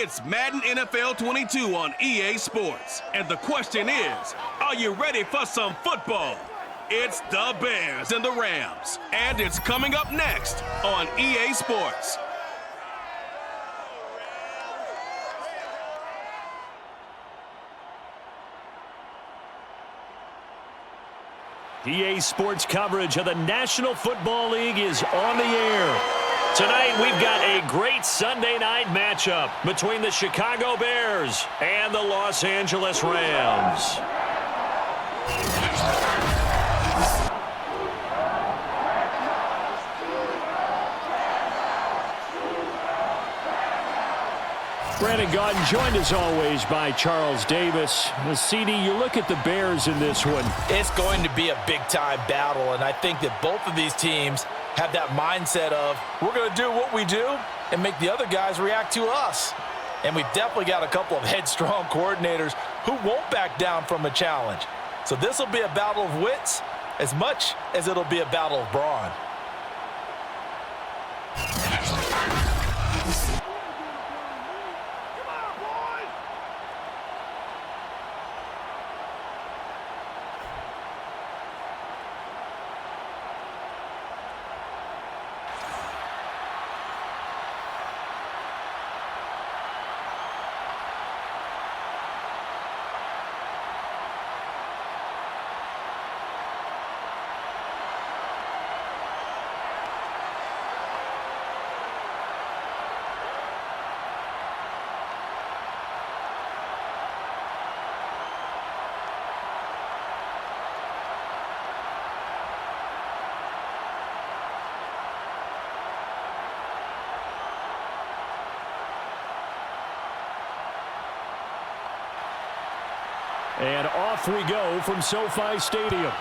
It's Madden NFL 22 on EA Sports. And the question is, are you ready for some football? It's the Bears and the Rams. And it's coming up next on EA Sports. EA Sports coverage of the National Football League is on the air. Tonight, we've got a great Sunday night matchup between the Chicago Bears and the Los Angeles Rams. Brandon Gaudin joined as always by Charles Davis. CD, you look at the Bears in this one. It's going to be a big-time battle, and I think that both of these teams have that mindset of, we're going to do what we do and make the other guys react to us. And we've definitely got a couple of headstrong coordinators who won't back down from a challenge. So this will be a battle of wits as much as it'll be a battle of brawn. And off we go from SoFi Stadium.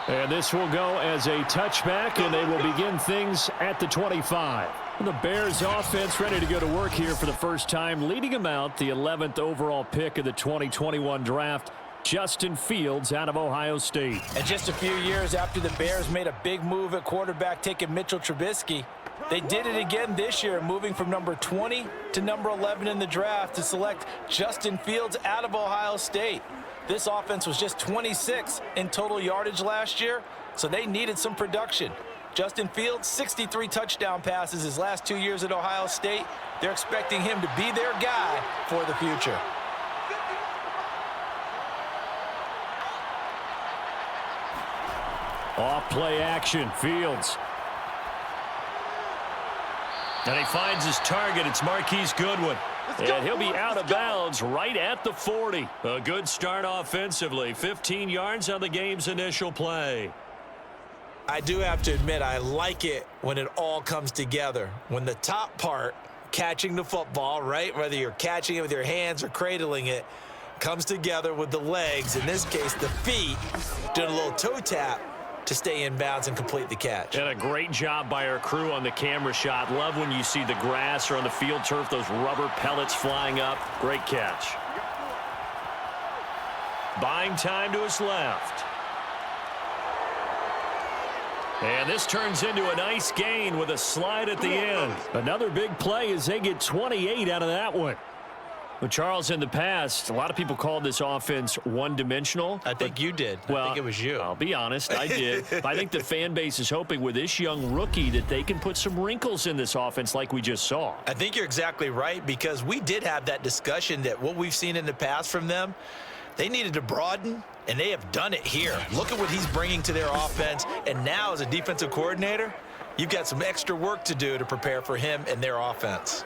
And this will go as a touchback, and they will begin things at the 25. The Bears offense ready to go to work here for the first time, leading them out the 11th overall pick of the 2021 draft, Justin Fields out of Ohio State. And just a few years after the Bears made a big move at quarterback, taking Mitchell Trubisky, they did it again this year, moving from number 20 to number 11 in the draft to select Justin Fields out of Ohio State. This offense was just 26 in total yardage last year, so they needed some production. Justin Fields, 63 touchdown passes his last 2 years at Ohio State. They're expecting him to be their guy for the future. Off play action, Fields. And he finds his target. It's Marquise Goodwin. And he'll be out of bounds right at the 40. A good start offensively. 15 yards on the game's initial play. I do have to admit, I like it when it all comes together. When the top part, catching the football, right, whether you're catching it with your hands or cradling it, comes together with the legs, in this case the feet, doing a little toe tap to stay in bounds and complete the catch. And a great job by our crew on the camera shot. Love when you see the grass or on the field turf, those rubber pellets flying up. Great catch. Buying time to his left. And this turns into a nice gain with a slide at the end. Another big play as they get 28 out of that one. Well, Charles, in the past, a lot of people called this offense one-dimensional. I think you did. Well, I think it was you. I'll be honest, I did. I think the fan base is hoping with this young rookie that they can put some wrinkles in this offense like we just saw. I think you're exactly right, because we did have that discussion that what we've seen in the past from them, they needed to broaden, and they have done it here. Look at what he's bringing to their offense, and now as a defensive coordinator, you've got some extra work to do to prepare for him and their offense.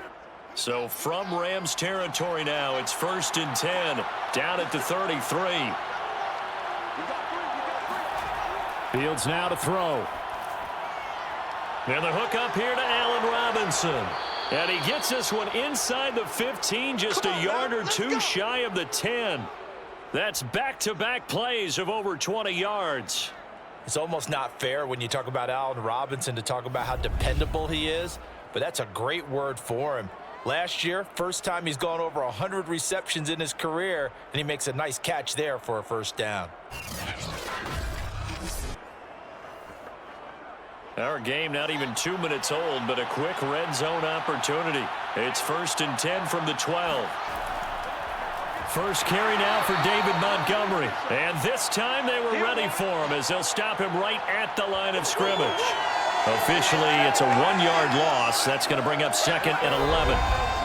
So from Rams territory now, it's 1st and 10, down at the 33. Fields now to throw. And the hook up here to Allen Robinson. And he gets this one inside the 15, just a yard or two shy of the 10. That's back-to-back plays of over 20 yards. It's almost not fair when you talk about Allen Robinson to talk about how dependable he is, but that's a great word for him. Last year, first time he's gone over 100 receptions in his career, and he makes a nice catch there for a first down. Our game not even 2 minutes old, but a quick red zone opportunity. It's 1st and 10 from the 12. First carry now for David Montgomery. And this time they were ready for him as they'll stop him right at the line of scrimmage. Officially, it's a 1-yard loss. That's going to bring up 2nd and 11.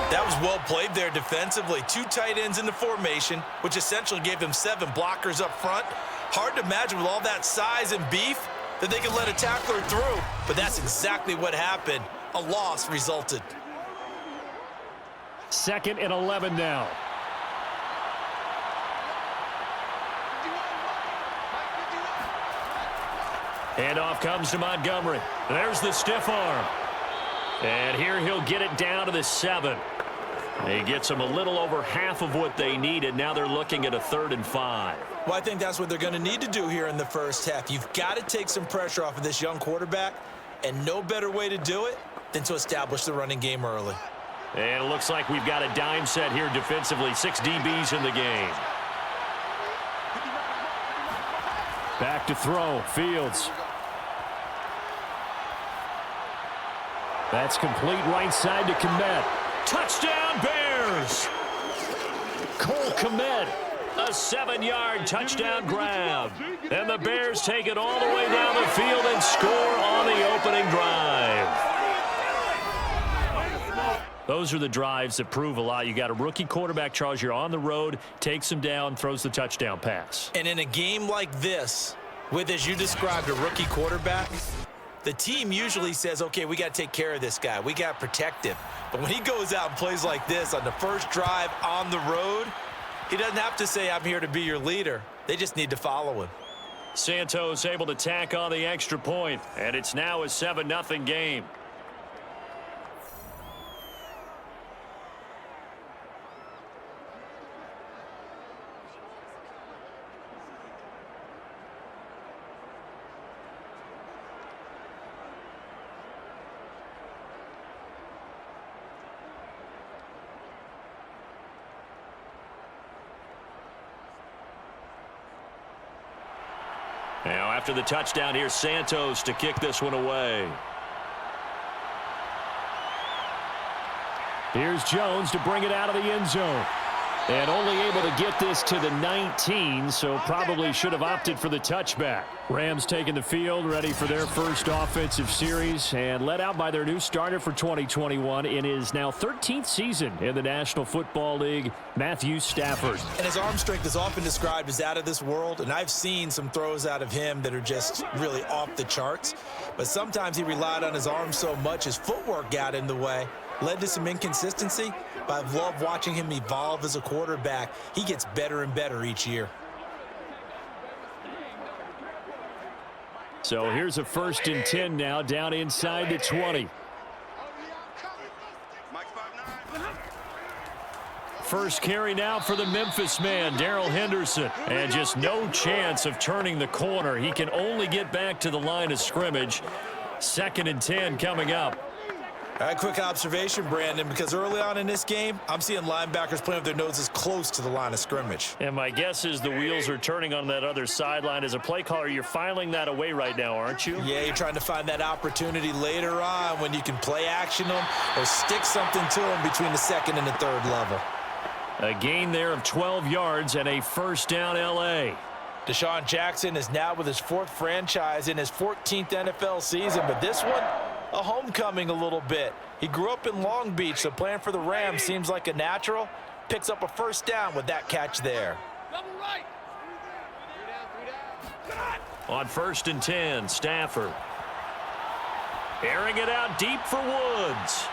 That was well played there defensively. 2 tight ends in the formation, which essentially gave them 7 blockers up front. Hard to imagine with all that size and beef that they could let a tackler through, but that's exactly what happened. A loss resulted. 2nd and 11 now. Handoff comes to Montgomery. There's the stiff arm. And here he'll get it down to the 7. He gets them a little over half of what they needed. Now they're looking at a 3rd and 5. Well, I think that's what they're going to need to do here in the first half. You've got to take some pressure off of this young quarterback, and no better way to do it than to establish the running game early. And it looks like we've got a dime set here defensively. 6 DBs in the game. Back to throw. Fields. That's complete right side to Kmet. Touchdown, Bears! Cole Kmet, a 7-yard touchdown grab. And the Bears take it all the way down the field and score on the opening drive. Those are the drives that prove a lot. You got a rookie quarterback, Charles. You're on the road, takes him down, throws the touchdown pass. And in a game like this, with, as you described, a rookie quarterback, the team usually says, okay, we got to take care of this guy. We got to protect him. But when he goes out and plays like this on the first drive on the road, he doesn't have to say, I'm here to be your leader. They just need to follow him. Santos able to tack on the extra point, and it's now a 7-0 game. Now, after the touchdown, here's Santos to kick this one away. Here's Jones to bring it out of the end zone. And only able to get this to the 19, so probably should have opted for the touchback. Rams taking the field, ready for their first offensive series, and led out by their new starter for 2021 in his now 13th season in the National Football League, Matthew Stafford. And his arm strength is often described as out of this world, and I've seen some throws out of him that are just really off the charts. But sometimes he relied on his arm so much, his footwork got in the way, led to some inconsistency. But I've loved watching him evolve as a quarterback. He gets better and better each year. So here's a 1st and 10 now, down inside the 20. First carry now for the Memphis man, Darrell Henderson. And just no chance of turning the corner. He can only get back to the line of scrimmage. 2nd and 10 coming up. All right, quick observation, Brandon, because early on in this game, I'm seeing linebackers playing with their noses close to the line of scrimmage. And my guess is the wheels are turning on that other sideline. As a play caller, you're filing that away right now, aren't you? Yeah, you're trying to find that opportunity later on when you can play action them or stick something to them between the 2nd and the 3rd level. A gain there of 12 yards and a first down L.A. Deshaun Jackson is now with his 4th franchise in his 14th NFL season, but this one, a homecoming a little bit. He grew up in Long Beach, so playing for the Rams seems like a natural. Picks up a first down with that catch there. On 1st and 10, Stafford. Airing it out deep for Woods.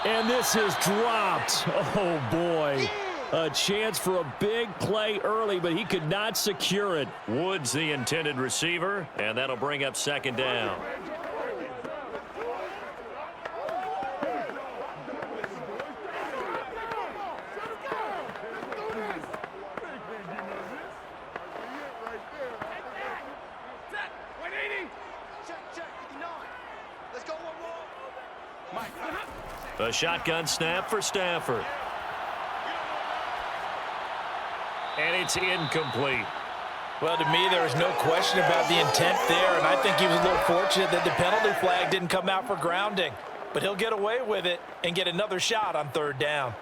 And this is dropped. Oh, boy. A chance for a big play early, but he could not secure it. Woods the intended receiver, and that'll bring up 2nd down. A shotgun snap for Stafford. And it's incomplete. Well, to me, there was no question about the intent there, and I think he was a little fortunate that the penalty flag didn't come out for grounding. But he'll get away with it and get another shot on third down.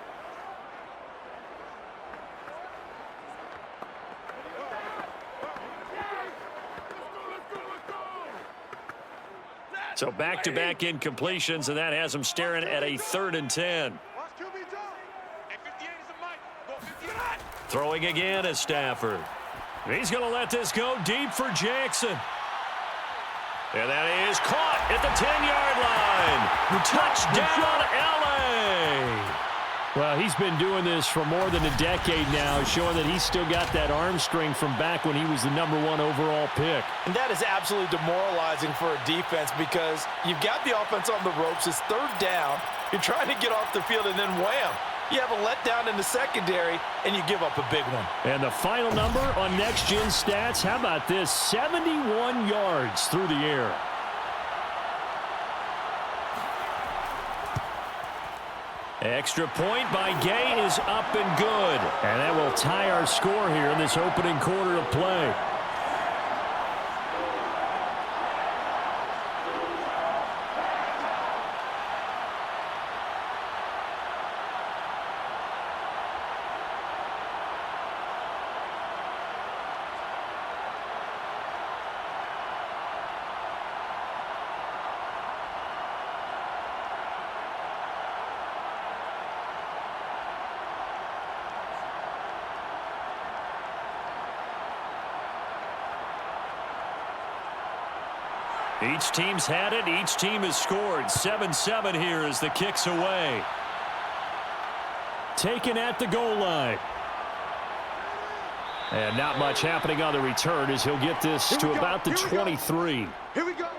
So back-to-back incompletions, and that has him staring at a 3rd and 10. Throwing again is Stafford. He's going to let this go deep for Jackson. And that is caught at the 10-yard line. Touchdown, L.A. Well, he's been doing this for more than a decade now, showing that he's still got that arm strength from back when he was the #1 overall pick. And that is absolutely demoralizing for a defense because you've got the offense on the ropes. It's 3rd down. You're trying to get off the field, and then wham, you have a letdown in the secondary, and you give up a big one. And the final number on Next Gen Stats, how about this? 71 yards through the air. Extra point by Gay is up and good. And that will tie our score here in this opening quarter of play. Each team's had it. Each team has scored. 7-7 here as the kick's away. Taken at the goal line. And not much happening on the return as he'll get this to about the 23. Here we go.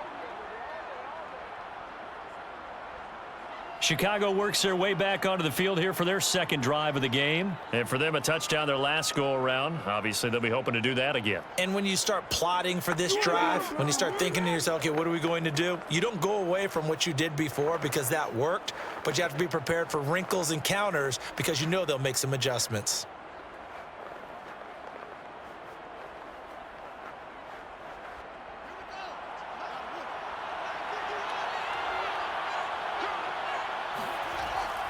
Chicago works their way back onto the field here for their 2nd drive of the game. And for them, a touchdown their last go-around. Obviously, they'll be hoping to do that again. And when you start plotting for this drive, when you start thinking to yourself, okay, what are we going to do? You don't go away from what you did before because that worked, but you have to be prepared for wrinkles and counters because you know they'll make some adjustments.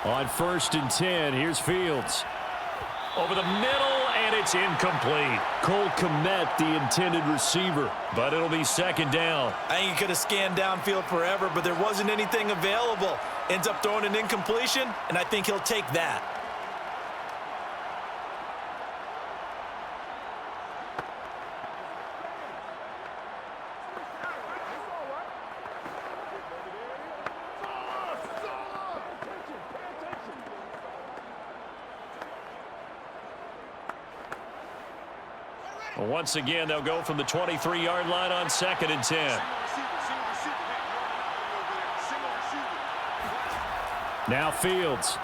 On 1st and 10, here's Fields. Over the middle, and it's incomplete. Cole Kmet, the intended receiver. But it'll be 2nd down. I think he could have scanned downfield forever, but there wasn't anything available. Ends up throwing an incompletion, and I think he'll take that. Once again, they'll go from the 23-yard line on 2nd and 10. Now Fields.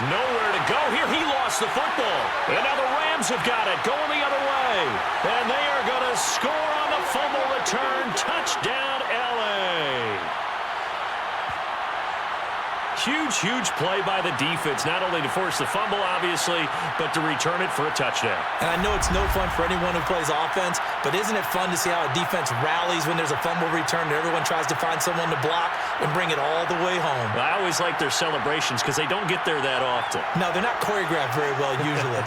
Nowhere to go here. He lost the football. And now the Rams have got it, going the other way. And they are going to score on the fumble return. Touchdown, L.A. Huge play by the defense, not only to force the fumble, obviously, but to return it for a touchdown. And I know it's no fun for anyone who plays offense, but isn't it fun to see how a defense rallies when there's a fumble return and everyone tries to find someone to block and bring it all the way home? Well, I always like their celebrations because they don't get there that often. No, they're not choreographed very well usually.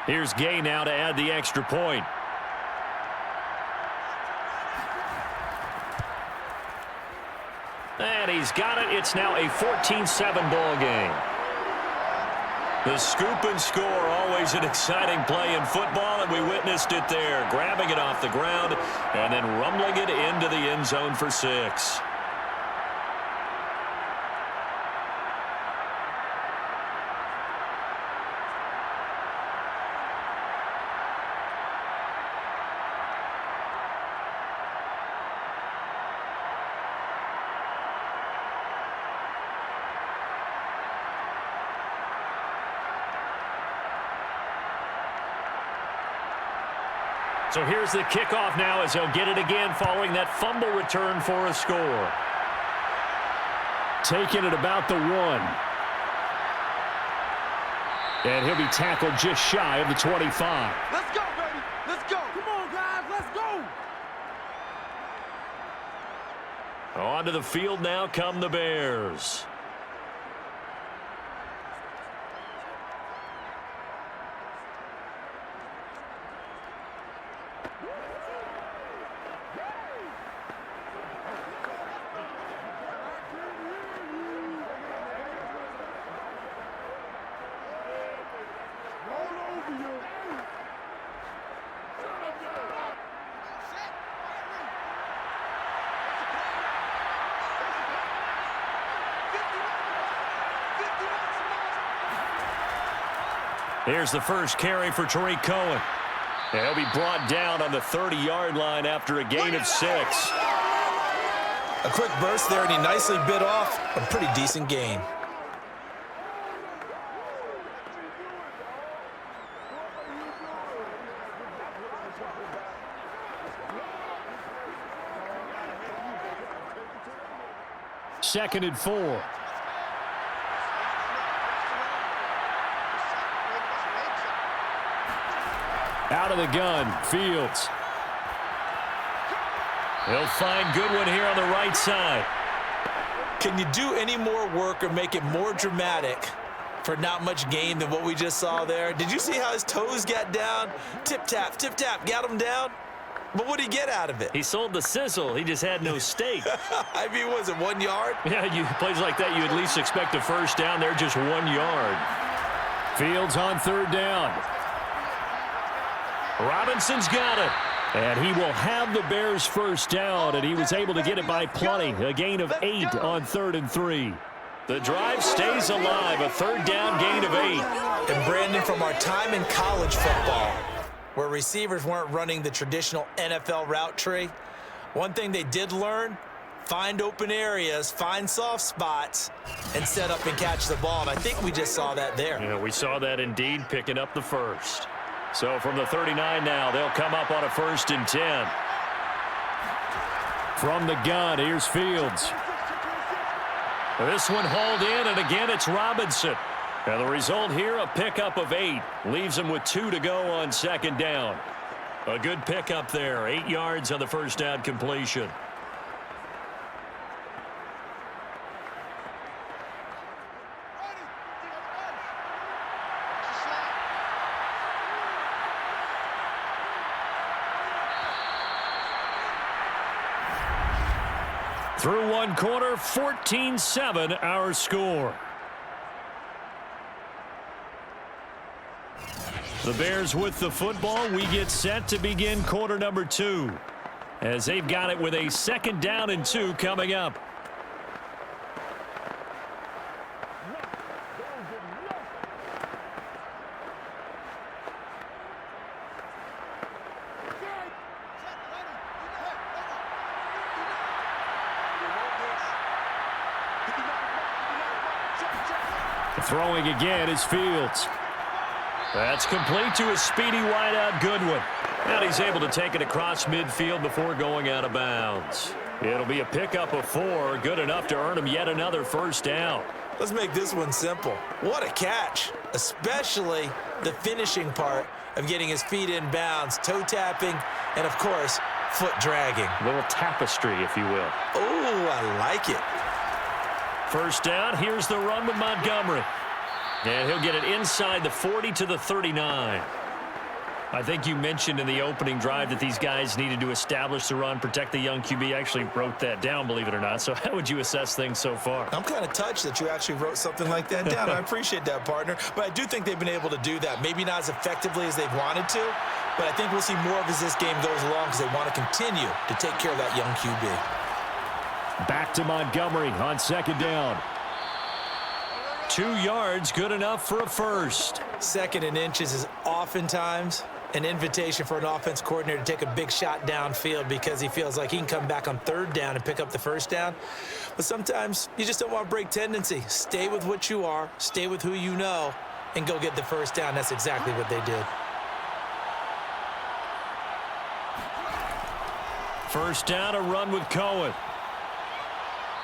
Here's Gay now to add the extra point. And he's got it. It's now a 14-7 ball game. The scoop and score, always an exciting play in football, and we witnessed it there. Grabbing it off the ground and then rumbling it into the end zone for 6. So here's the kickoff now as he'll get it again following that fumble return for a score. Taking it about the 1. And he'll be tackled just shy of the 25. Let's go, baby. Let's go. Come on, guys. Let's go. Onto the field now come the Bears. Here's the first carry for Tariq Cohen. He'll be brought down on the 30-yard line after a gain of 6. A quick burst there, and he nicely bit off a pretty decent gain. Second and 4. Out of the gun, Fields. He'll find Goodwin here on the right side. Can you do any more work or make it more dramatic for not much gain than what we just saw there? Did you see how his toes got down? Tip-tap, got him down. But what did he get out of it? He sold the sizzle. He just had no steak. I mean, was it 1 yard? Yeah, plays like that, you at least expect a first down. They're just 1 yard. Fields on third down. Robinson's got it. And he will have the Bears first down, and he was able to get it by plenty. A gain of 8 on 3rd and 3. The drive stays alive. A third down gain of 8. And Brandon, from our time in college football, where receivers weren't running the traditional NFL route tree, one thing they did learn, find open areas, find soft spots, and set up and catch the ball. And I think we just saw that there. Yeah, we saw that indeed, picking up the first. So from the 39 now, they'll come up on a 1st and 10. From the gun, here's Fields. This one hauled in, and again it's Robinson. And the result here, a pickup of 8. Leaves him with 2 to go on 2nd down. A good pickup there, 8 yards on the first down completion. Through one quarter, 14-7 our score. The Bears with the football. We get set to begin quarter number 2 as they've got it with a 2nd down and 2 coming up. Throwing again is Fields. That's complete to a speedy wideout Goodwin. And he's able to take it across midfield before going out of bounds. It'll be a pickup of 4, good enough to earn him yet another first down. Let's make this one simple. What a catch, especially the finishing part of getting his feet in bounds, toe tapping, and of course, foot dragging. A little tapestry, if you will. Oh, I like it. First down, here's the run with Montgomery. And he'll get it inside the 40 to the 39. I think you mentioned in the opening drive that these guys needed to establish the run, protect the young QB. I actually wrote that down, believe it or not. So how would you assess things so far? I'm kind of touched that you actually wrote something like that down. I appreciate that, partner. But I do think they've been able to do that. Maybe not as effectively as they've wanted to, but I think we'll see more of as this game goes along because they want to continue to take care of that young QB. Back to Montgomery on 2nd down. 2 yards, good enough for a first. 2nd and inches is oftentimes an invitation for an offense coordinator to take a big shot downfield because he feels like he can come back on 3rd down and pick up the first down. But sometimes you just don't want to break tendency. Stay with what you are, stay with who you know, and go get the first down. That's exactly what they did. First down, a run with Cohen.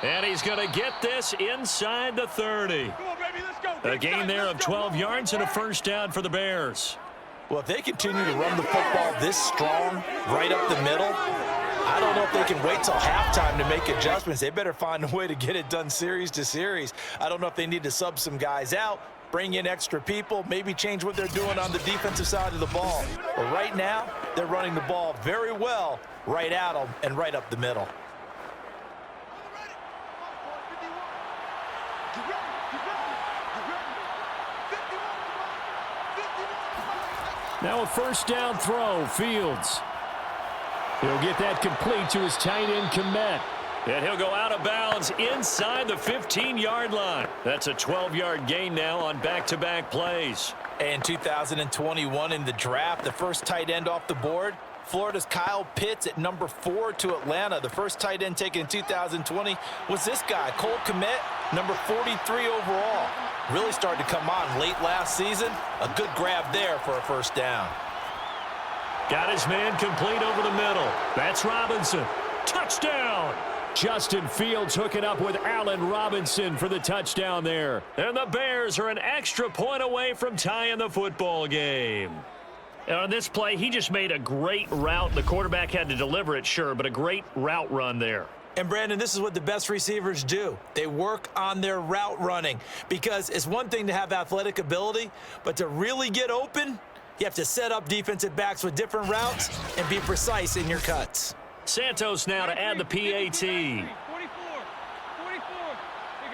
And he's going to get this inside the 30. Come on, baby, let's go. A gain there of 12 yards and a first down for the Bears. Well, if they continue to run the football this strong, right up the middle, I don't know if they can wait till halftime to make adjustments. They better find a way to get it done series to series. I don't know if they need to sub some guys out, bring in extra people, maybe change what they're doing on the defensive side of the ball. But right now, they're running the ball very well right at them and right up the middle. Now a first down throw, Fields. He'll get that complete to his tight end, Komet. And he'll go out of bounds inside the 15-yard line. That's a 12-yard gain now on back-to-back plays. And 2021 in the draft, the first tight end off the board, Florida's Kyle Pitts at number 4 to Atlanta. The first tight end taken in 2020 was this guy, Cole Kmet, number 43 overall. Really started to come on late last season. A good grab there for a first down. Got his man complete over the middle. That's Robinson. Touchdown! Justin Fields hooking up with Allen Robinson for the touchdown there. And the Bears are an extra point away from tying the football game. And on this play, he just made a great route. The quarterback had to deliver it, sure, but a great route run there. And, Brandon, this is what the best receivers do. They work on their route running because it's one thing to have athletic ability, but to really get open, you have to set up defensive backs with different routes and be precise in your cuts. Santos now to add the PAT. 44. Here you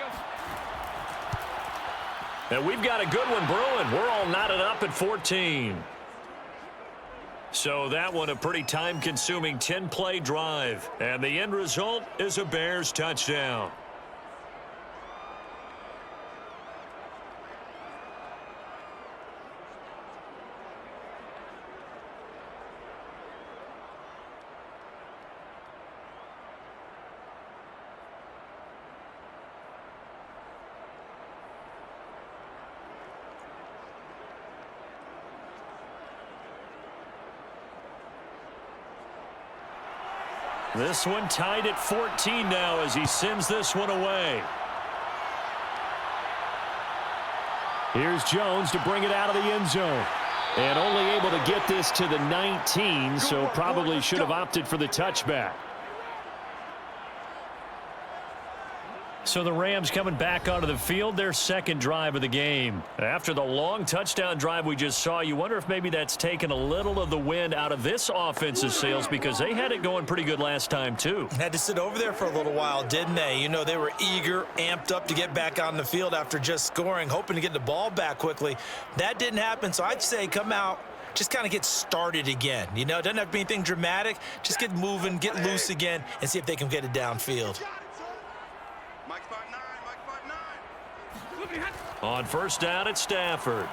go. And we've got a good one brewing. We're all knotted up at 14. So that one a pretty time-consuming 10-play drive. And the end result is a Bears touchdown. This one tied at 14 now as he sends this one away. Here's Jones to bring it out of the end zone. And only able to get this to the 19, so probably should have opted for the touchback. So the Rams coming back onto the field, their second drive of the game. After the long touchdown drive we just saw, you wonder if maybe that's taken a little of the wind out of this offensive sails because they had it going pretty good last time too. Had to sit over there for a little while, didn't they? You know, they were eager, amped up to get back on the field after just scoring, hoping to get the ball back quickly. That didn't happen, so I'd say come out, just kind of get started again. You know, it doesn't have to be anything dramatic. Just get moving, get loose again, and see if they can get it downfield. On first down, it's Stafford.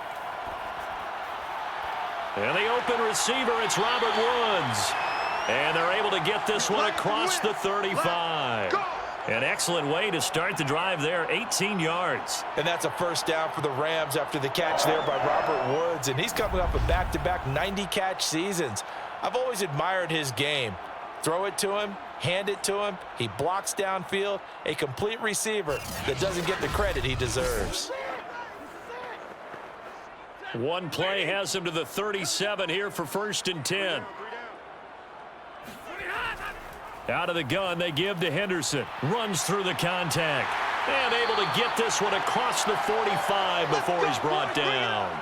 And the open receiver, it's Robert Woods. And they're able to get this one across the 35. An excellent way to start the drive there, 18 yards. And that's a first down for the Rams after the catch there by Robert Woods. And he's coming up with back-to-back 90-catch seasons. I've always admired his game. Throw it to him, hand it to him. He blocks downfield. A complete receiver that doesn't get the credit he deserves. One play has him to the 37 here for 1st and 10. Out of the gun, they give to Henderson. Runs through the contact. And able to get this one across the 45 before he's brought down.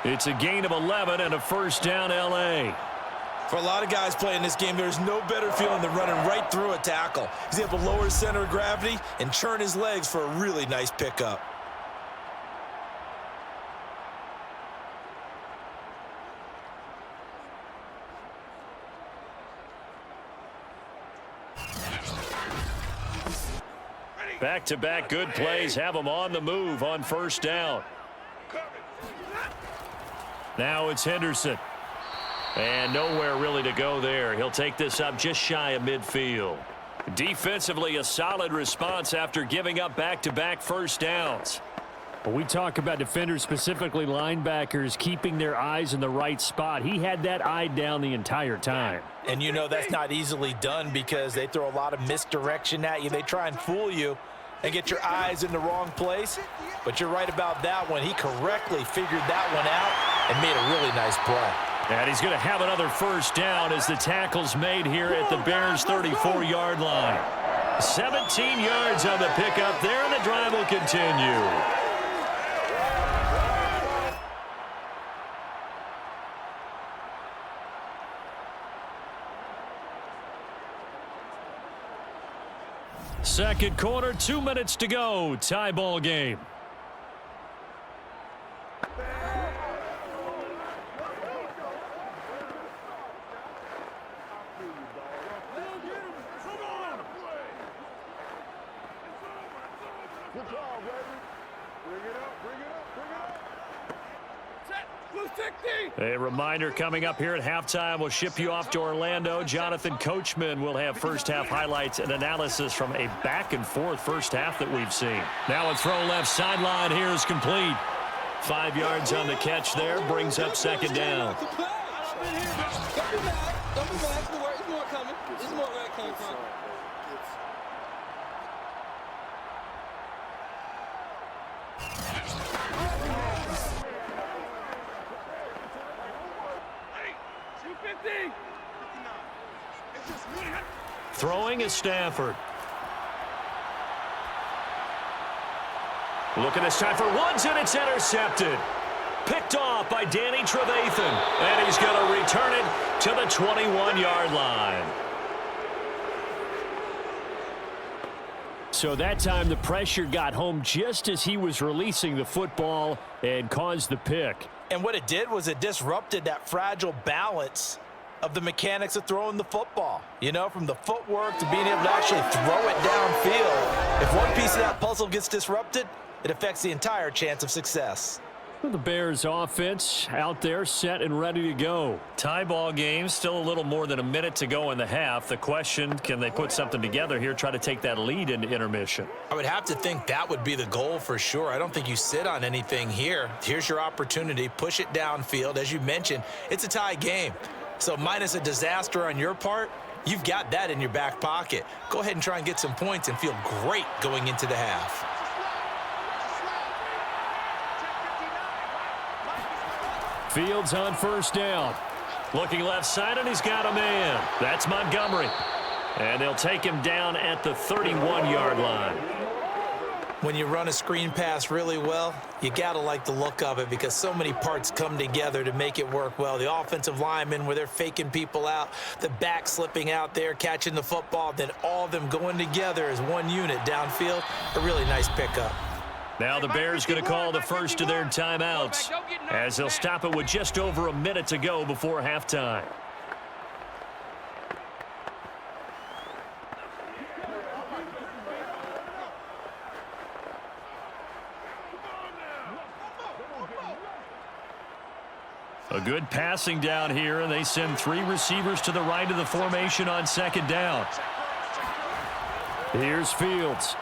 It's a gain of 11 and a first down L.A. For a lot of guys playing this game, there's no better feeling than running right through a tackle. He's able to lower his center of gravity and churn his legs for a really nice pickup. Back-to-back good plays have them on the move on first down. Now it's Henderson. And nowhere really to go there. He'll take this up just shy of midfield. Defensively, a solid response after giving up back-to-back first downs. When we talk about defenders, specifically linebackers, keeping their eyes in the right spot, he had that eye down the entire time. And you know that's not easily done because they throw a lot of misdirection at you. They try and fool you and get your eyes in the wrong place. But you're right about that one. He correctly figured that one out and made a really nice play. And he's going to have another first down as the tackle's made here at the Bears' 34-yard line. 17 yards on the pickup there, and the drive will continue. Second quarter, 2 minutes to go. Tie ball game. Good job, baby. Bring it up, bring it up, bring it up. Set, blue 60. A reminder coming up here at halftime. We'll ship you off to Orlando. Jonathan Coachman will have first-half highlights and analysis from a back-and-forth first half that we've seen. Now a throw left sideline here is complete. 5 yards on the catch there. Brings up second down. Don't be mad. Don't be mad. There's more coming. There's more where it came from. Throwing is Stafford. Look at this time for Woods, and it's intercepted. Picked off by Danny Trevathan. And he's going to return it to the 21-yard line. So that time the pressure got home just as he was releasing the football and caused the pick. And what it did was it disrupted that fragile balance of the mechanics of throwing the football. You know, from the footwork to being able to actually throw it downfield. If one piece of that puzzle gets disrupted, it affects the entire chance of success. The Bears offense out there set and ready to go. Tie ball game, still a little more than a minute to go in the half. The question, can they put something together here, try to take that lead into intermission? I would have to think that would be the goal for sure. I don't think you sit on anything here. Here's your opportunity. Push it downfield. As you mentioned, it's a tie game. So minus a disaster on your part, you've got that in your back pocket. Go ahead and try and get some points and feel great going into the half. Fields on first down. Looking left side, and he's got a man. That's Montgomery. And they'll take him down at the 31-yard line. When you run a screen pass really well, you got to like the look of it because so many parts come together to make it work well. The offensive linemen where they're faking people out, the back slipping out there, catching the football, then all of them going together as one unit downfield. A really nice pickup. Now the Bears going to call the first of their timeouts as they'll stop it with just over a minute to go before halftime. A good passing down here, and they send three receivers to the right of the formation on second down. Here's Fields.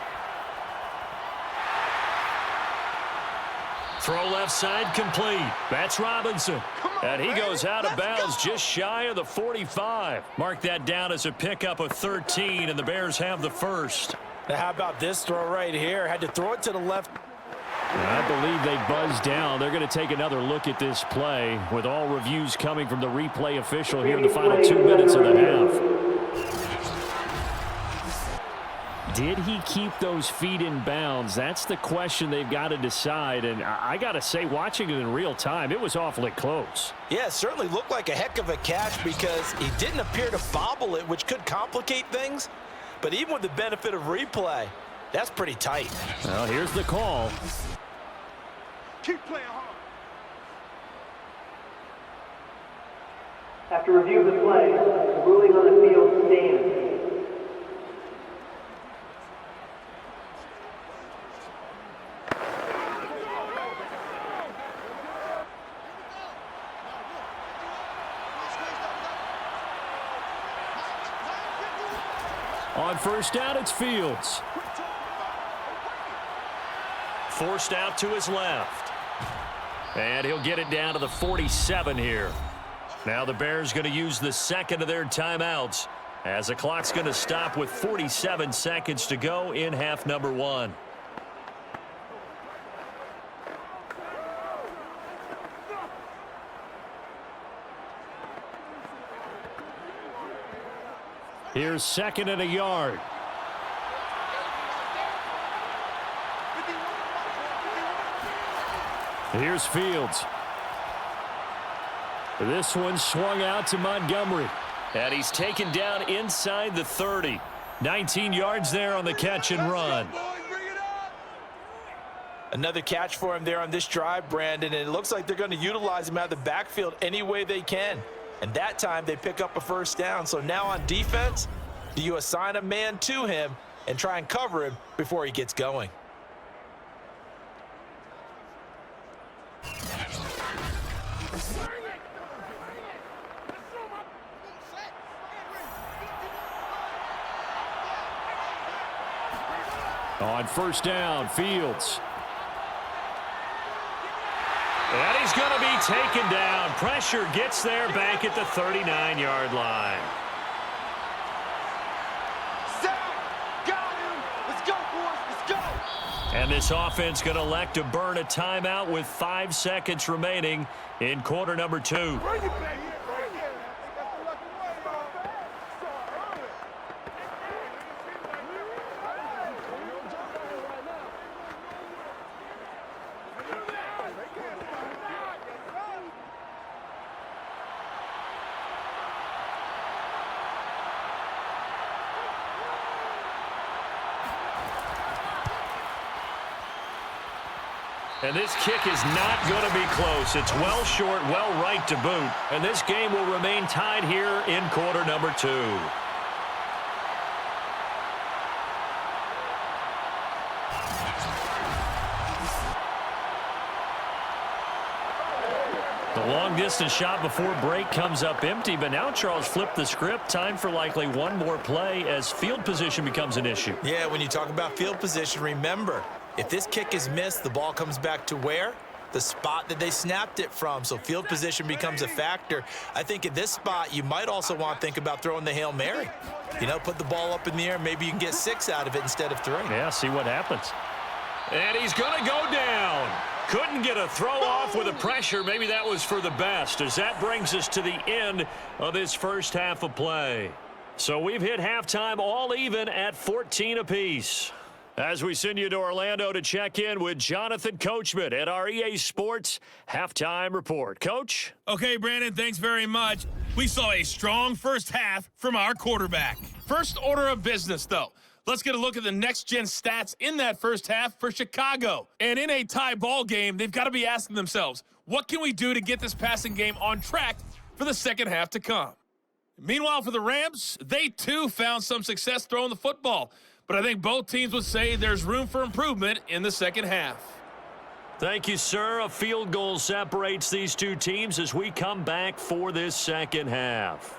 Throw left side complete. That's Robinson. And he goes out of bounds just shy of the 45. Mark that down as a pickup of 13, and the Bears have the first. Now how about this throw right here? Had to throw it to the left. I believe they buzzed down. They're going to take another look at this play with all reviews coming from the replay official here in the final 2 minutes of the half. Did he keep those feet in bounds? That's the question they've got to decide. And I got to say, watching it in real time, it was awfully close. Yeah, it certainly looked like a heck of a catch because he didn't appear to bobble it, which could complicate things. But even with the benefit of replay, that's pretty tight. Well, here's the call. Keep playing hard. After review of the play, the ruling on the field stands. On first down, it's Fields. forced out to his left. And he'll get it down to the 47 here. Now the Bears going to use the second of their timeouts as the clock's going to stop with 47 seconds to go in half number one. Here's second and a yard. Here's Fields. This one swung out to Montgomery. And he's taken down inside the 30. 19 yards there on the catch and run. Another catch for him there on this drive, Brandon, and it looks like they're going to utilize him out of the backfield any way they can. And that time they pick up a first down. So now on defense, do you assign a man to him and try and cover him before he gets going? On first down, Fields. And he's going to be taken down. Pressure gets there back at the 39-yard line. Let's go, boys. Let's go. And this offense going to elect to burn a timeout with 5 seconds remaining in quarter number 2. Bring it back here. Bring it. That's the lucky way, man. And this kick is not going to be close. It's well short, well right to boot. And this game will remain tied here in quarter number 2. The long-distance shot before break comes up empty, but now Charles flipped the script. Time for likely one more play as field position becomes an issue. Yeah, when you talk about field position, remember, if this kick is missed, the ball comes back to where? The spot that they snapped it from. So field position becomes a factor. I think at this spot, you might also want to think about throwing the Hail Mary. You know, put the ball up in the air. Maybe you can get 6 out of it instead of 3. Yeah, see what happens. And he's going to go down. Couldn't get a throw off with the pressure. Maybe that was for the best, as that brings us to the end of this first half of play. So we've hit halftime all even at 14 apiece. As we send you to Orlando to check in with Jonathan Coachman at our EA Sports Halftime Report. Coach? Okay, Brandon, thanks very much. We saw a strong first half from our quarterback. First order of business, though. Let's get a look at the next-gen stats in that first half for Chicago. And in a tie ball game, they've got to be asking themselves, what can we do to get this passing game on track for the second half to come? Meanwhile, for the Rams, they too found some success throwing the football. But I think both teams would say there's room for improvement in the second half. Thank you, sir. A field goal separates these two teams as we come back for this second half.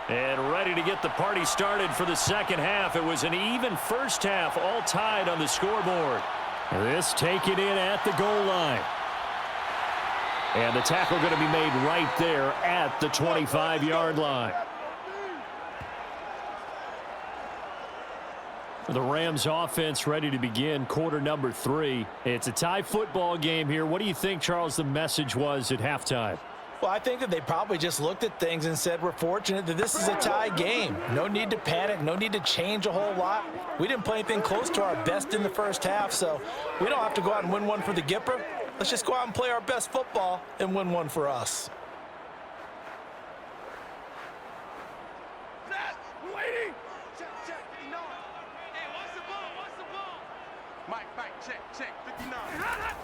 And ready to get the party started for the second half. It was an even first half, all tied on the scoreboard. This taken in at the goal line. And the tackle going to be made right there at the 25-yard line. The Rams offense ready to begin quarter number 3. It's a tie football game here. What do you think, Charles, the message was at halftime? Well, I think that they probably just looked at things and said, we're fortunate that this is a tie game. No need to panic. No need to change a whole lot. We didn't play anything close to our best in the first half, so we don't have to go out and win one for the Gipper. Let's just go out and play our best football and win one for us.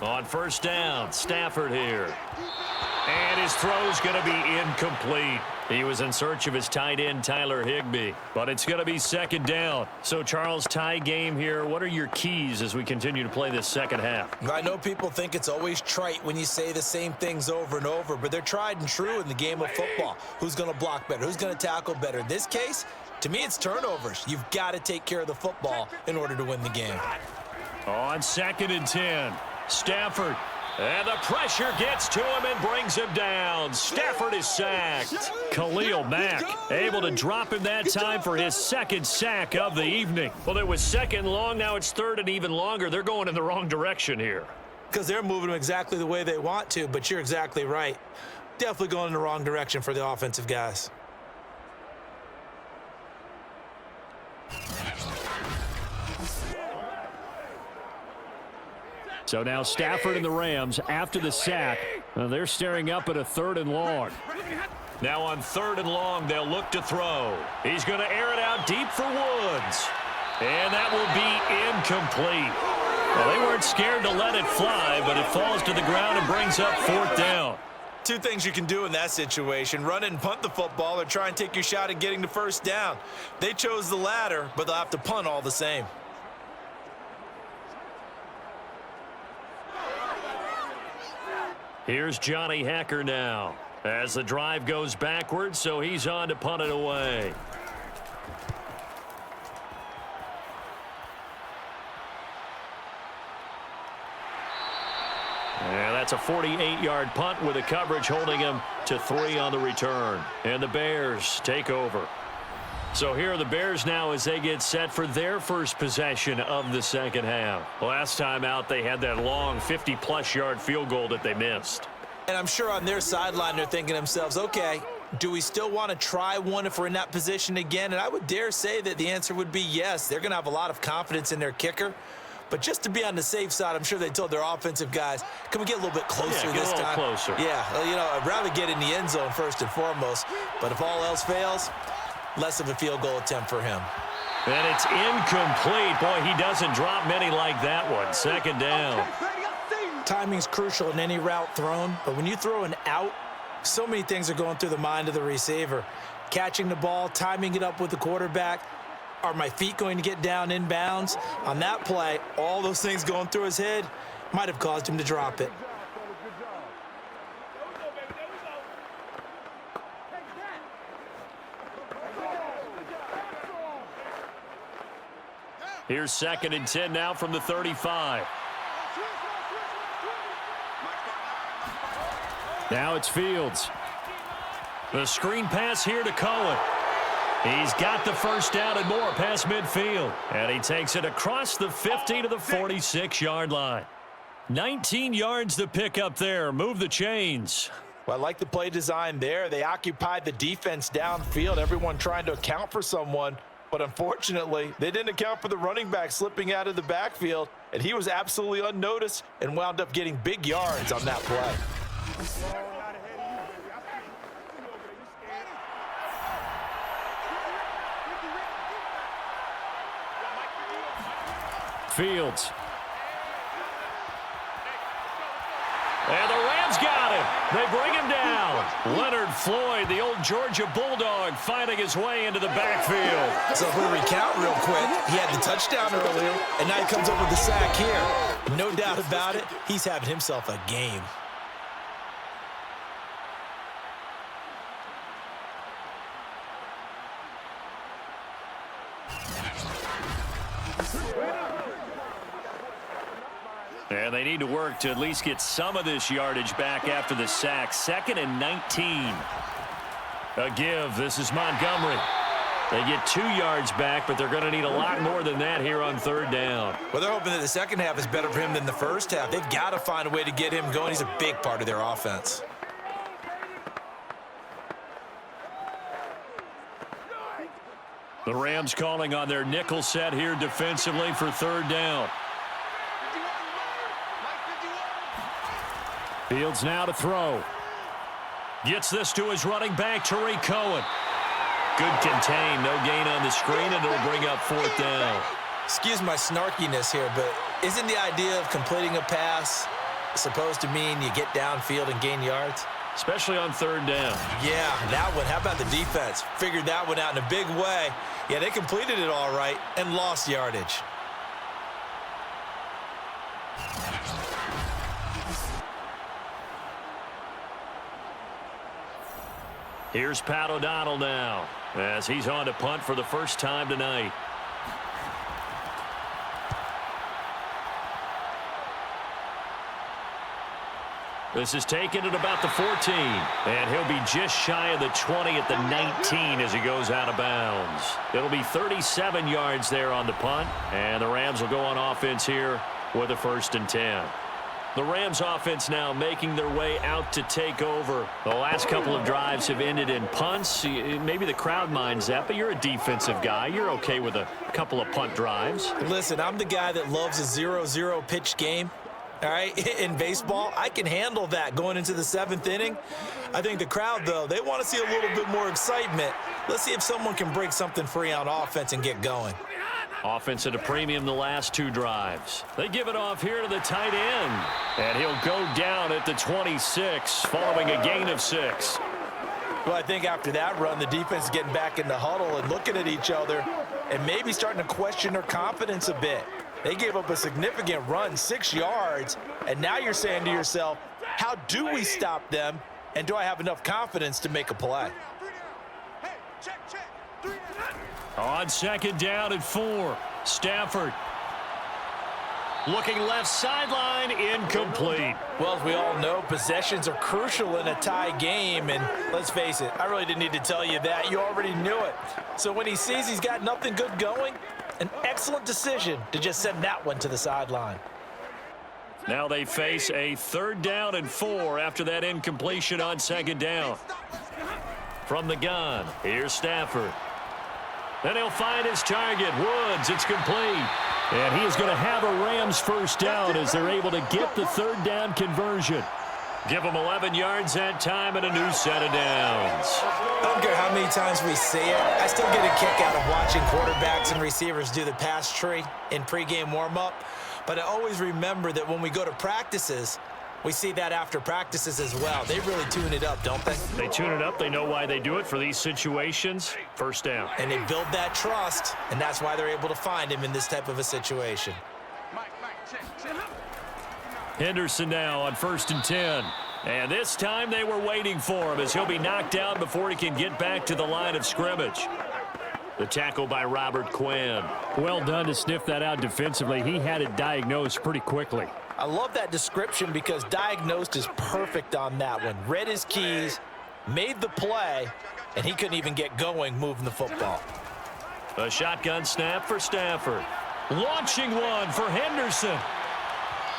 On first down, Stafford here. And his throw's going to be incomplete. He was in search of his tight end, Tyler Higbee. But it's going to be second down. So, Charles, tie game here. What are your keys as we continue to play this second half? I know people think it's always trite when you say the same things over and over, but they're tried and true in the game of football. Who's going to block better? Who's going to tackle better? In this case, to me, it's turnovers. You've got to take care of the football in order to win the game. On 2nd and 10, Stafford. And the pressure gets to him and brings him down. Stafford is sacked. Khalil Mack able to drop him that time for his second sack of the evening. Well, it was second long. Now it's third and even longer. They're going in the wrong direction here. Because they're moving them exactly the way they want to, but you're exactly right. Definitely going in the wrong direction for the offensive guys. So now Stafford and the Rams, after the sack, they're staring up at a 3rd and long. Now on 3rd and long, they'll look to throw. He's going to air it out deep for Woods. And that will be incomplete. Well, they weren't scared to let it fly, but it falls to the ground and brings up 4th down. Two things you can do in that situation: run it and punt the football, or try and take your shot at getting the first down. They chose the latter, but they'll have to punt all the same. Here's Johnny Hacker now as the drive goes backwards, so he's on to punt it away. And that's a 48-yard punt with a coverage holding him to 3 on the return. And the Bears take over. So here are the Bears now as they get set for their first possession of the second half. Last time out, they had that long 50-plus yard field goal that they missed. And I'm sure on their sideline they're thinking to themselves, okay, do we still want to try one if we're in that position again? And I would dare say that the answer would be yes. They're going to have a lot of confidence in their kicker. But just to be on the safe side, I'm sure they told their offensive guys, can we get a little bit closer this time? Closer. Yeah, well, you know, I'd rather get in the end zone first and foremost. But if all else fails, less of a field goal attempt for him. And it's incomplete. Boy, he doesn't drop many like that one. Second down. Timing's crucial in any route thrown, but when you throw an out, so many things are going through the mind of the receiver. Catching the ball, timing it up with the quarterback. Are my feet going to get down inbounds? On that play, all those things going through his head might have caused him to drop it. Here's 2nd and 10 now from the 35. Now it's Fields. The screen pass here to Cohen. He's got the first down and more past midfield. And he takes it across the 50 to the 46-yard line. 19 yards to pick up there. Move the chains. Well, I like the play design there. They occupied the defense downfield, everyone trying to account for someone. But unfortunately, they didn't account for the running back slipping out of the backfield, and he was absolutely unnoticed and wound up getting big yards on that play. Fields. And the Rams got him. They bring him down. Leonard Floyd, the old Georgia Bulldog, finding his way into the backfield. So if we recount real quick, he had the touchdown earlier, and now he comes up with the sack here. No doubt about it, he's having himself a game. And they need to work to at least get some of this yardage back after the sack. 2nd and 19. A give. This is Montgomery. They get 2 yards back, but they're going to need a lot more than that here on 3rd down. Well, they're hoping that the second half is better for him than the first half. They've got to find a way to get him going. He's a big part of their offense. The Rams calling on their nickel set here defensively for 3rd down. Fields now to throw. Gets this to his running back, Tariq Cohen. Good contain, no gain on the screen, and it'll bring up 4th down. Excuse my snarkiness here, but Isn't the idea of completing a pass supposed to mean you get downfield and gain yards? Especially on third down. Yeah, that one. How about the defense? Figured that one out in a big way. Yeah, they completed it all right and lost yardage. Here's Pat O'Donnell now as he's on to punt for the first time tonight. This is taken at about the 14, and he'll be just shy of the 20 at the 19 as he goes out of bounds. It'll be 37 yards there on the punt, and the Rams will go on offense here with a 1st and 10. The Rams offense now making their way out to take over. The last couple of drives have ended in punts. Maybe the crowd minds that, but you're a defensive guy. You're okay with a couple of punt drives. Listen, I'm the guy that loves a 0-0 pitch game. All right, in baseball, I can handle that going into the 7th inning. I think the crowd, though, they want to see a little bit more excitement. Let's see if someone can break something free on offense and get going. Offense at a premium the last 2 drives. They give it off here to the tight end. And he'll go down at the 26 following a gain of 6. Well, I think after that run, the defense is getting back in the huddle and looking at each other and maybe starting to question their confidence a bit. They gave up a significant run, 6 yards, and now you're saying to yourself, how do we stop them, and do I have enough confidence to make a play? On 2nd down and 4, Stafford. Looking left sideline, incomplete. Well, as we all know, possessions are crucial in a tie game, and let's face it, I really didn't need to tell you that. You already knew it. So when he sees he's got nothing good going, an excellent decision to just send that one to the sideline. Now they face a 3rd down and 4 after that incompletion on 2nd down. From the gun, here's Stafford. Then he'll find his target, Woods. It's complete. And he is going to have a Rams 1st down as they're able to get the 3rd down conversion. Give them 11 yards that time and a new set of downs. I don't care how many times we see it. I still get a kick out of watching quarterbacks and receivers do the pass tree in pregame warm-up. But I always remember that when we go to practices, we see that after practices as well. They really tune it up, don't they? They tune it up. They know why they do it for these situations. 1st down. And they build that trust, and that's why they're able to find him in this type of a situation. Henderson now on 1st and 10. And this time they were waiting for him as he'll be knocked down before he can get back to the line of scrimmage. The tackle by Robert Quinn. Well done to sniff that out defensively. He had it diagnosed pretty quickly. I love that description because diagnosed is perfect on that one. Read his keys, made the play, and he couldn't even get going moving the football. A shotgun snap for Stafford. Launching one for Henderson.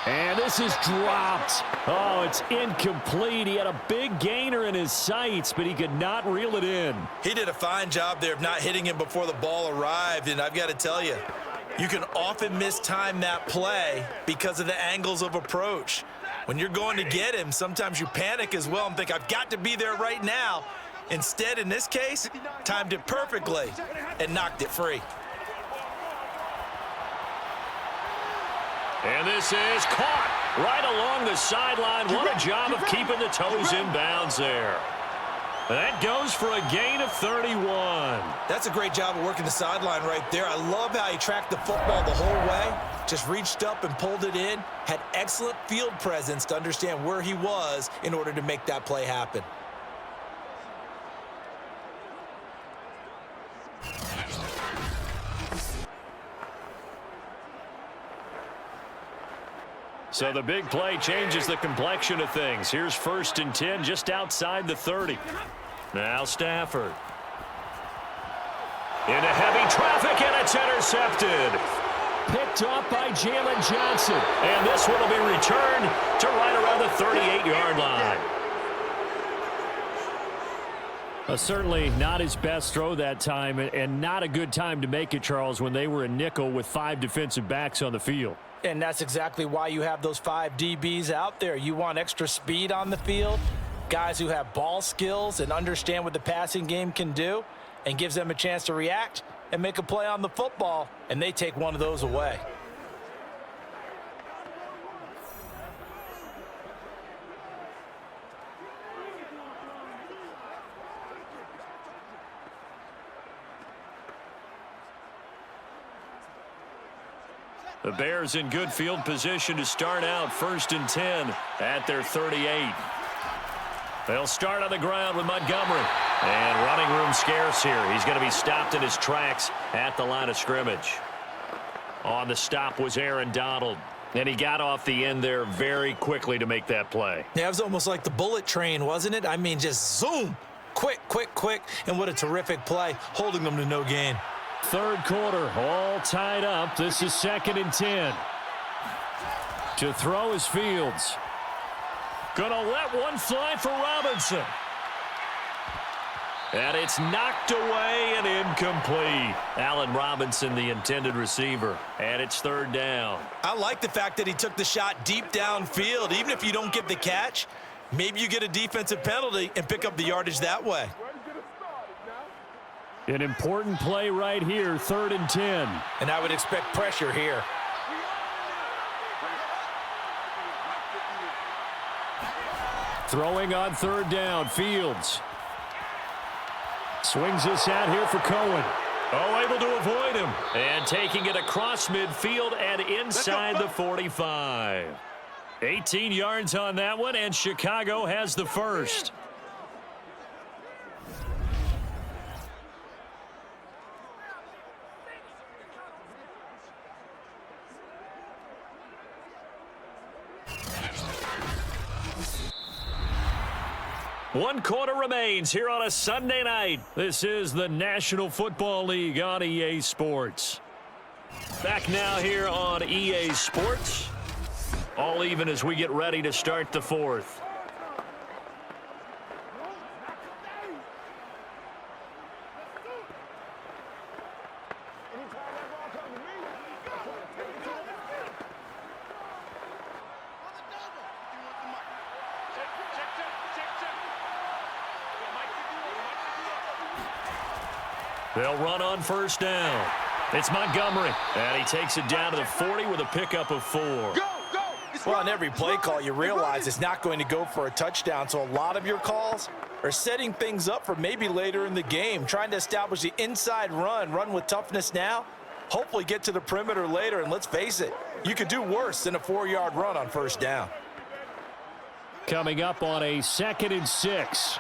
And this is dropped. Oh, it's incomplete. He had a big gainer in his sights, but he could not reel it in. He did a fine job there of not hitting him before the ball arrived, and I've got to tell you, you can often mistime that play because of the angles of approach. When you're going to get him, sometimes you panic as well and think, I've got to be there right now. Instead, in this case, timed it perfectly and knocked it free. And this is caught right along the sideline. What a job of keeping the toes in bounds there. That goes for a gain of 31. That's a great job of working the sideline right there. I love how he tracked the football the whole way, just reached up and pulled it in, had excellent field presence to understand where he was in order to make that play happen. So the big play changes the complexion of things. Here's 1st and 10 just outside the 30. Now Stafford. Into heavy traffic, and it's intercepted. Picked off by Jalen Johnson. And this one will be returned to right around the 38-yard line. Certainly not his best throw that time, and not a good time to make it, Charles, when they were in nickel with 5 defensive backs on the field. And that's exactly why you have those 5 DBs out there. You want extra speed on the field, guys who have ball skills and understand what the passing game can do, and gives them a chance to react and make a play on the football, and they take one of those away. The Bears in good field position to start out 1st and 10 at their 38. They'll start on the ground with Montgomery. And running room scarce here. He's going to be stopped in his tracks at the line of scrimmage. On the stop was Aaron Donald. And he got off the end there very quickly to make that play. Yeah, it was almost like the bullet train, wasn't it? I mean, just zoom. Quick, quick, quick. And what a terrific play, holding them to no gain. Third quarter, all tied up. This is 2nd and 10. To throw is Fields. Gonna let one fly for Robinson. And it's knocked away and incomplete. Allen Robinson, the intended receiver. And it's 3rd down. I like the fact that he took the shot deep downfield. Even if you don't get the catch, maybe you get a defensive penalty and pick up the yardage that way. An important play right here, 3rd and 10. And I would expect pressure here. Throwing on 3rd down, Fields. Swings this out here for Cohen. Oh, able to avoid him. And taking it across midfield and inside the 45. 18 yards on that one, and Chicago has the first. One quarter remains here on a Sunday night. This is the National Football League on EA Sports. Back now here on EA Sports. All even as we get ready to start the 4th. They'll run on 1st down. It's Montgomery. And he takes it down to the 40 with a pickup of 4. Well, on every play call, you realize it's not going to go for a touchdown. So a lot of your calls are setting things up for maybe later in the game, trying to establish the inside run with toughness now, hopefully get to the perimeter later. And let's face it, you could do worse than a 4-yard run on 1st down. Coming up on a 2nd and 6.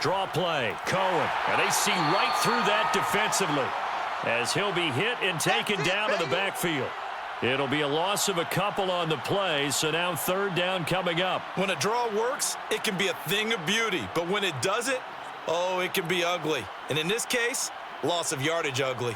Draw play, Cohen, and they see right through that defensively as he'll be hit and taken down to the backfield. It'll be a loss of a couple on the play, so now 3rd down coming up. When a draw works, it can be a thing of beauty, but when it doesn't, oh, it can be ugly. And in this case, loss of yardage ugly.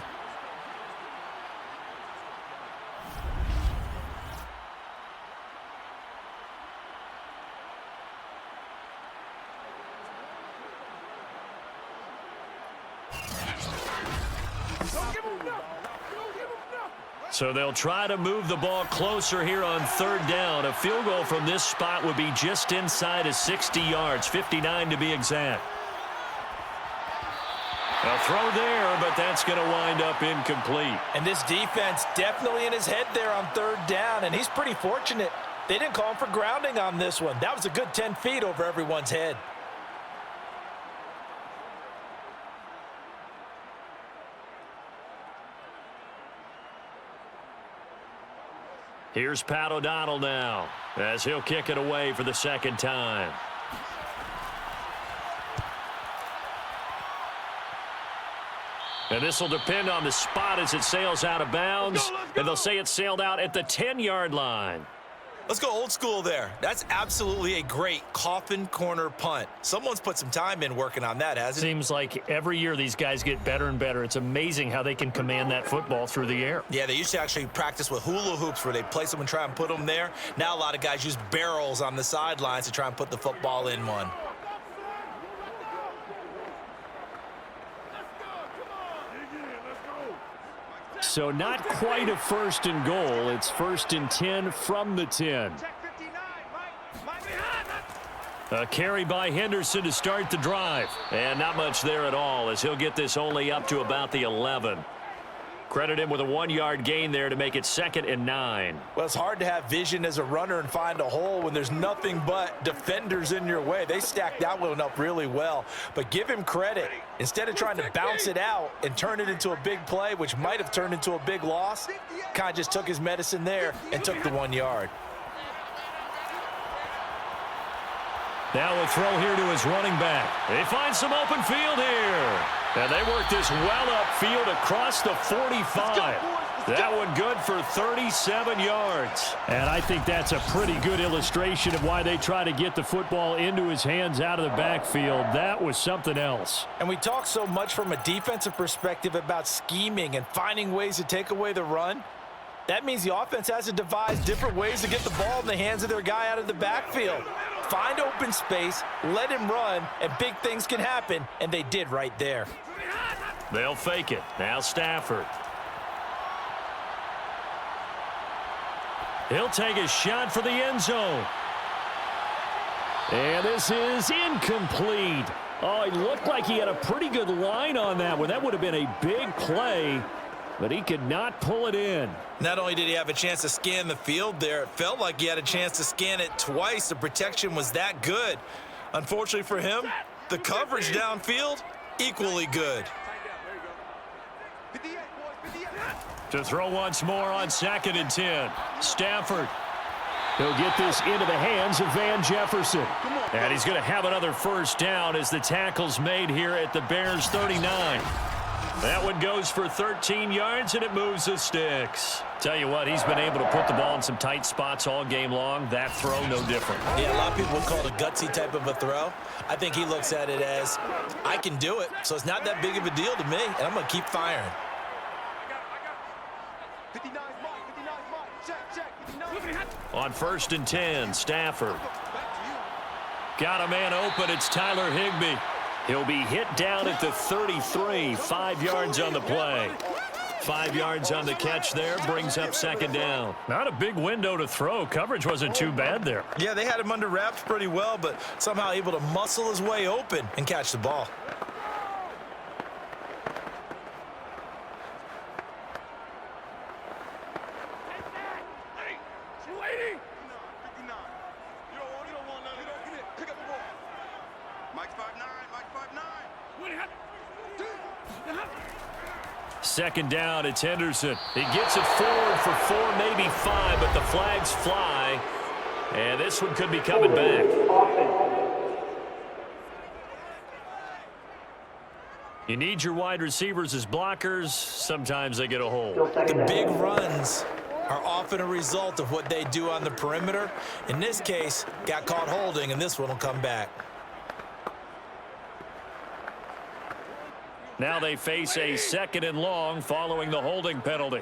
So they'll try to move the ball closer here on 3rd down. A field goal from this spot would be just inside of 60 yards, 59 to be exact. A throw there, but that's going to wind up incomplete. And this defense definitely in his head there on 3rd down, and he's pretty fortunate. They didn't call him for grounding on this one. That was a good 10 feet over everyone's head. Here's Pat O'Donnell now as he'll kick it away for the 2nd time. And this will depend on the spot as it sails out of bounds. And they'll say it sailed out at the 10-yard line. Let's go old school there. That's absolutely a great coffin corner punt. Someone's put some time in working on that, hasn't it? Seems like every year these guys get better and better. It's amazing how they can command that football through the air. Yeah, they used to actually practice with hula hoops where they place them and try and put them there. Now a lot of guys use barrels on the sidelines to try and put the football in one. So not quite a 1st and goal. It's 1st and 10 from the 10. A carry by Henderson to start the drive. And not much there at all as he'll get this only up to about the 11. Credit him with a 1-yard gain there to make it 2nd and 9. Well, it's hard to have vision as a runner and find a hole when there's nothing but defenders in your way. They stacked that one up really well. But give him credit. Instead of trying to bounce it out and turn it into a big play, which might have turned into a big loss, kind of just took his medicine there and took the 1 yard. Now a throw here to his running back. They find some open field here. And they work this well upfield across the 45. That one good for 37 yards. And I think that's a pretty good illustration of why they try to get the football into his hands out of the backfield. That was something else. And we talk so much from a defensive perspective about scheming and finding ways to take away the run. That means the offense has to devise different ways to get the ball in the hands of their guy out of the backfield. Find open space, let him run, and big things can happen, and they did right there. They'll fake it. Now Stafford. He'll take a shot for the end zone. And this is incomplete. Oh, it looked like he had a pretty good line on that one. That would have been a big play, but he could not pull it in. Not only did he have a chance to scan the field there, it felt like he had a chance to scan it twice. The protection was that good. Unfortunately for him, the coverage downfield, equally good. To throw once more on 2nd and 10. Stafford. He'll get this into the hands of Van Jefferson. And he's going to have another first down as the tackle's made here at the Bears 39. That one goes for 13 yards, and it moves the sticks. Tell you what, he's been able to put the ball in some tight spots all game long. That throw, no different. Yeah, a lot of people would call it a gutsy type of a throw. I think he looks at it as, I can do it, so it's not that big of a deal to me, and I'm going to keep firing. 59's mark, 59's mark. Check. On 1st and 10, Stafford. Got a man open. It's Tyler Higbee. He'll be hit down at the 33. 5 yards on the play. 5 yards on the catch there. Brings up 2nd down. Not a big window to throw. Coverage wasn't too bad there. Yeah, they had him under wraps pretty well, but somehow able to muscle his way open and catch the ball. Second down, it's Henderson. He gets it forward for 4, maybe 5, but the flags fly. And this one could be coming back. You need your wide receivers as blockers. Sometimes they get a hold. The big runs are often a result of what they do on the perimeter. In this case, got caught holding, and this one will come back. Now they face a 2nd and long following the holding penalty.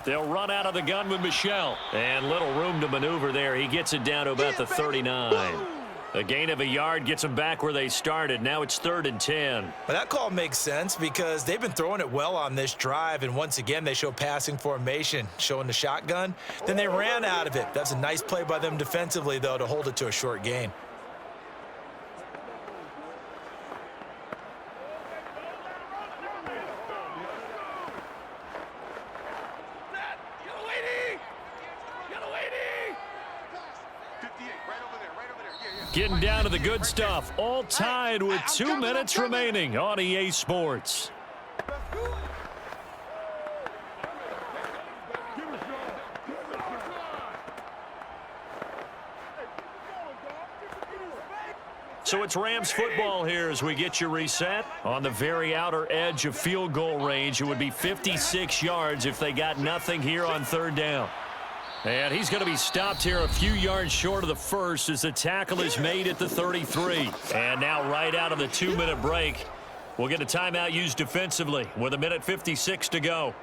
They'll run out of the gun with Michel. And little room to maneuver there. He gets it down to about the 39. A gain of a yard gets them back where they started. Now it's 3rd and 10. But that call makes sense because they've been throwing it well on this drive, and once again they show passing formation, showing the shotgun. Then they ran out of it. That's a nice play by them defensively, though, to hold it to a short gain. Getting down to the good stuff. All tied with 2 minutes remaining on EA Sports. So it's Rams football here as we get you reset. On the very outer edge of field goal range, it would be 56 yards if they got nothing here on 3rd down. And he's going to be stopped here a few yards short of the first as the tackle is made at the 33. And now right out of the 2-minute break, we'll get a timeout used defensively with 1:56 to go.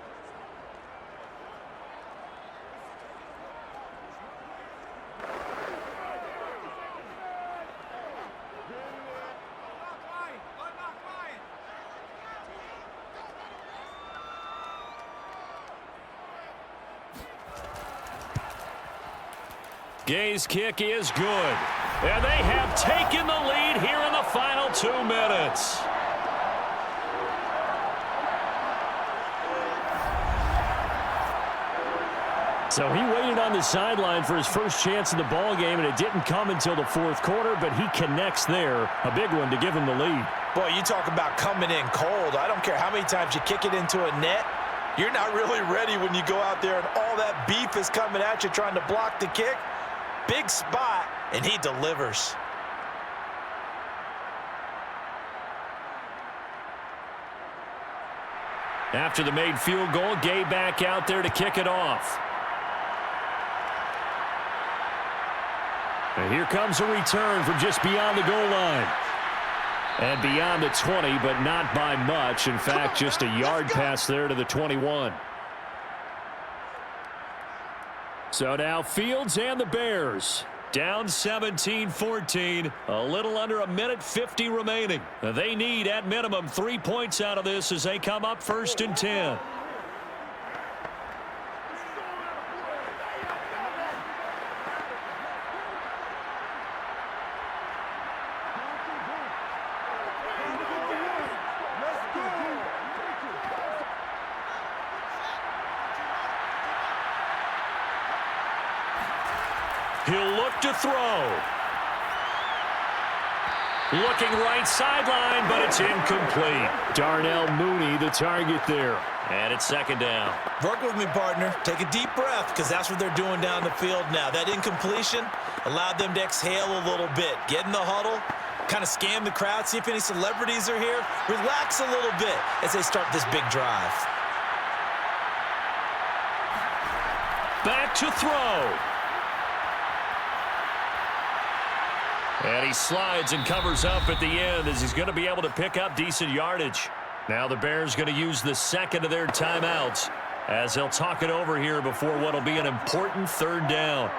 Gay's kick is good. And they have taken the lead here in the final 2 minutes. So he waited on the sideline for his first chance in the ball game, and it didn't come until the fourth quarter, but he connects there. A big one to give him the lead. Boy, you talk about coming in cold. I don't care how many times you kick it into a net. You're not really ready when you go out there and all that beef is coming at you trying to block the kick. Big spot, and he delivers. After the made field goal, Gay back out there to kick it off. And here comes a return from just beyond the goal line. And beyond the 20, but not by much. In fact, just a yard pass there to the 21. So now Fields and the Bears down 17-14. A little under a minute 50 remaining. They need at minimum 3 points out of this as they come up 1st and 10. He'll look to throw. Looking right sideline, but it's incomplete. Darnell Mooney, the target there. And it's 2nd down. Work with me, partner. Take a deep breath, because that's what they're doing down the field now. That incompletion allowed them to exhale a little bit. Get in the huddle, kind of scan the crowd, see if any celebrities are here. Relax a little bit as they start this big drive. Back to throw. And he slides and covers up at the end as he's going to be able to pick up decent yardage. Now the Bears going to use the 2nd of their timeouts as they'll talk it over here before what will be an important 3rd down.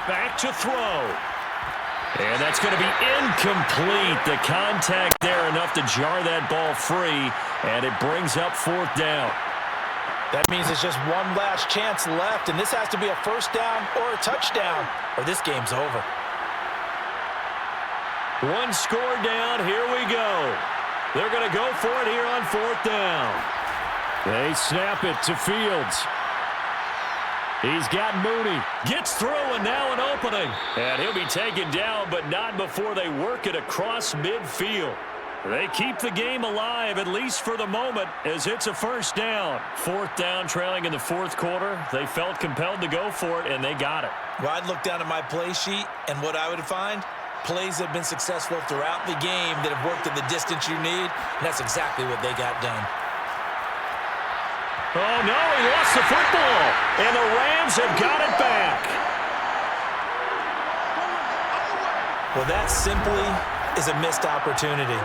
Back to throw. And that's going to be incomplete. The contact there enough to jar that ball free, and it brings up 4th down. That means it's just one last chance left, and this has to be a 1st down or a touchdown, or this game's over. One score down. Here we go. They're going to go for it here on 4th down. They snap it to Fields. He's got Mooney. Gets through, and now an opening. And he'll be taken down, but not before they work it across midfield. They keep the game alive, at least for the moment, as it's a 1st down. 4th down, trailing in the 4th quarter. They felt compelled to go for it, and they got it. Well, I'd look down at my play sheet, and what I would find, plays that have been successful throughout the game that have worked at the distance you need, and that's exactly what they got done. Oh, no, he lost the football, and the Rams have got it back. Well, that simply is a missed opportunity.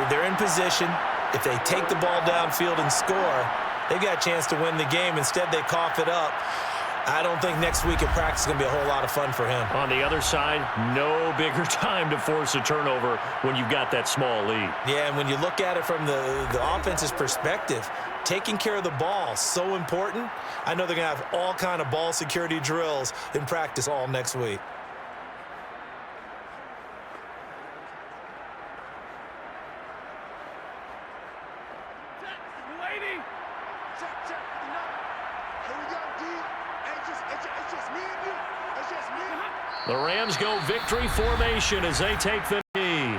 They're in position. If they take the ball downfield and score, they've got a chance to win the game. Instead, they cough it up. I don't think next week at practice is going to be a whole lot of fun for him. On the other side, no bigger time to force a turnover when you've got that small lead. Yeah, and when you look at it from the offense's perspective, taking care of the ball, so important. I know they're going to have all kind of ball security drills in practice all next week. The Rams go victory formation as they take the knee.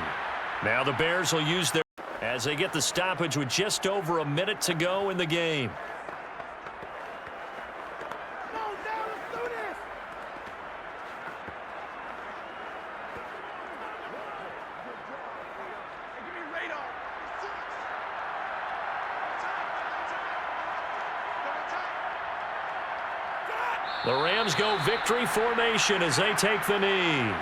Now the Bears will use their as they get the stoppage with just over a minute to go in the game. The Rams go victory formation as they take the knee.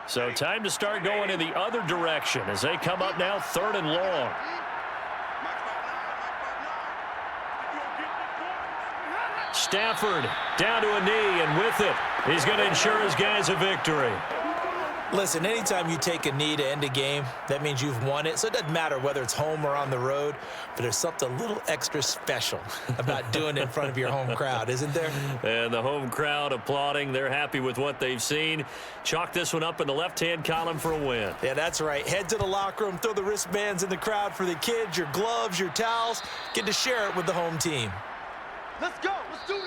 So time to start going in the other direction as they come up now 3rd and long. Stafford down to a knee, and with it, he's going to ensure his guys a victory. Listen, anytime you take a knee to end a game, that means you've won it. So it doesn't matter whether it's home or on the road, but there's something a little extra special about doing it in front of your home crowd, isn't there? And the home crowd applauding. They're happy with what they've seen. Chalk this one up in the left-hand column for a win. Yeah, that's right. Head to the locker room, throw the wristbands in the crowd for the kids, your gloves, your towels. Get to share it with the home team. Let's go. Let's do it.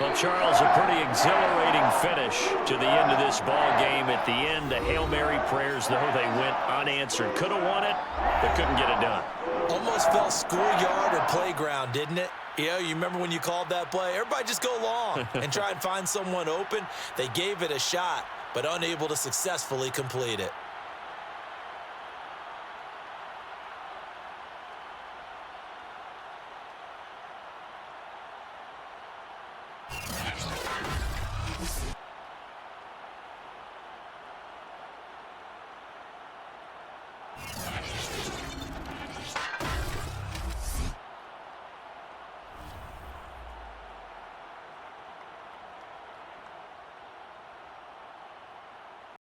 Well, Charles, a pretty exhilarating finish to the end of this ball game. At the end, the Hail Mary prayers, though, they went unanswered. Could have won it, but couldn't get it done. Almost felt schoolyard or playground, didn't it? Yeah, you remember when you called that play? Everybody just go long and try and find someone open. They gave it a shot, but unable to successfully complete it.